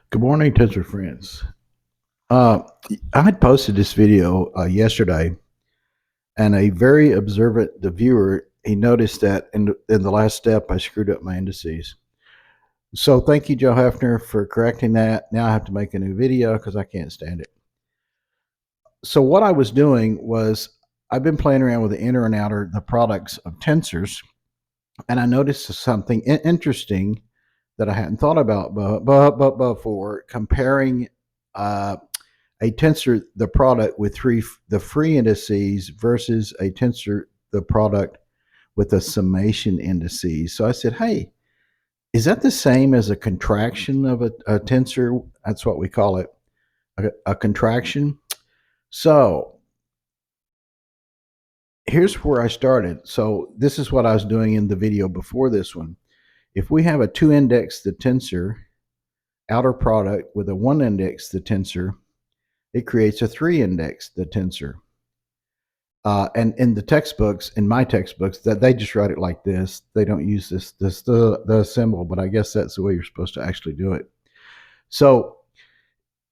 Good morning, Tensor friends. Uh, I had posted this video yesterday, and a very observant the viewer he noticed that in the last step I screwed up my indices. So thank you, Joe Hefner, for correcting that. Now I have to make a new video because I can't stand it. So what I was doing was I've been playing around with the inner and outer the products of tensors, and I noticed something interesting that I hadn't thought about before comparing. A tensor the product with the free indices versus a tensor the product with a summation indices. So I said, hey, is that the same as a contraction of a tensor? That's what we call it, a contraction. So here's where I started. So this is what I was doing in the video before this one. If we have a 2 index the tensor outer product with a 1 index the tensor, it creates a 3 index the tensor. And in the textbooks, in my textbooks, that they just write it like this. They don't use the symbol, but I guess that's the way you're supposed to actually do it. So,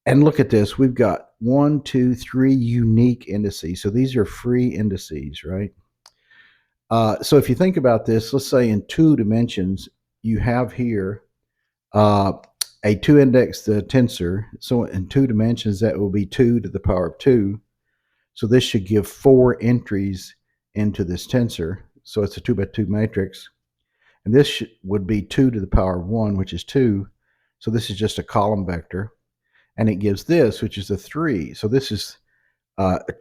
and look at this. We've got 1, 2, 3 unique indices. So these are free indices, right? So if you think about this, let's say in 2 dimensions, you have here a 2 index the tensor. So in 2 dimensions, that will be 2 to the power of 2. So this should give 4 entries into this tensor. So it's a 2 by 2 matrix. And this would be 2 to the power of 1, which is 2. So this is just a column vector. And it gives this, which is a 3. So this is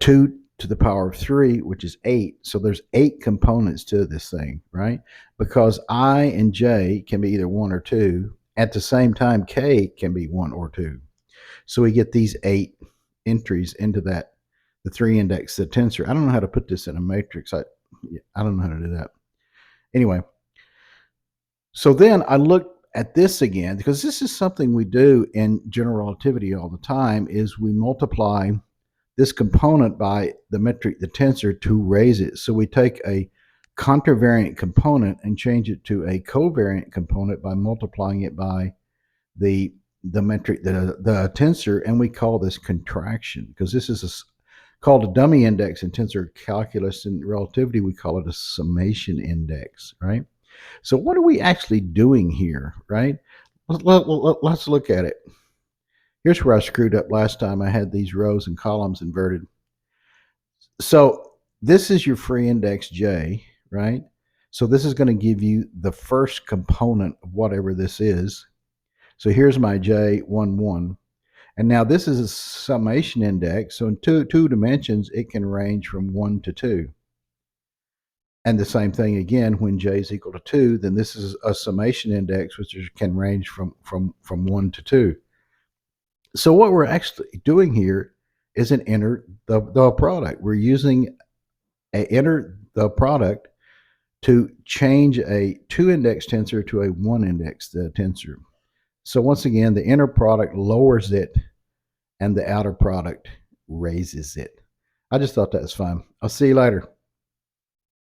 2 to the power of 3, which is 8. So there's 8 components to this thing, right? Because I and j can be either 1 or 2. At the same time, k can be 1 or 2. So we get these 8 entries into that. The 3 index, the tensor. I don't know how to put this in a matrix. I don't know how to do that. Anyway, so then I look at this again because this is something we do in general relativity all the time is we multiply this component by the metric, the tensor, to raise it. So we take a contravariant component and change it to a covariant component by multiplying it by the metric, the tensor, and we call this contraction because this is called a dummy index in tensor calculus. And relativity, we call it a summation index, right? So what are we actually doing here, right? Let's look at it. Here's where I screwed up last time. I had these rows and columns inverted. So this is your free index j, right? So this is going to give you the first component of whatever this is. So here's my j, 1, 1. And now this is a summation index. So in two dimensions, it can range from 1 to 2. And the same thing again, when j is equal to 2, then this is a summation index, which can range from 1 to 2. So what we're actually doing here is an enter the product. We're using a enter the product to change a 2 index tensor to a 1 index tensor. So once again, the inner product lowers it and the outer product raises it. I just thought that was fun. I'll see you later.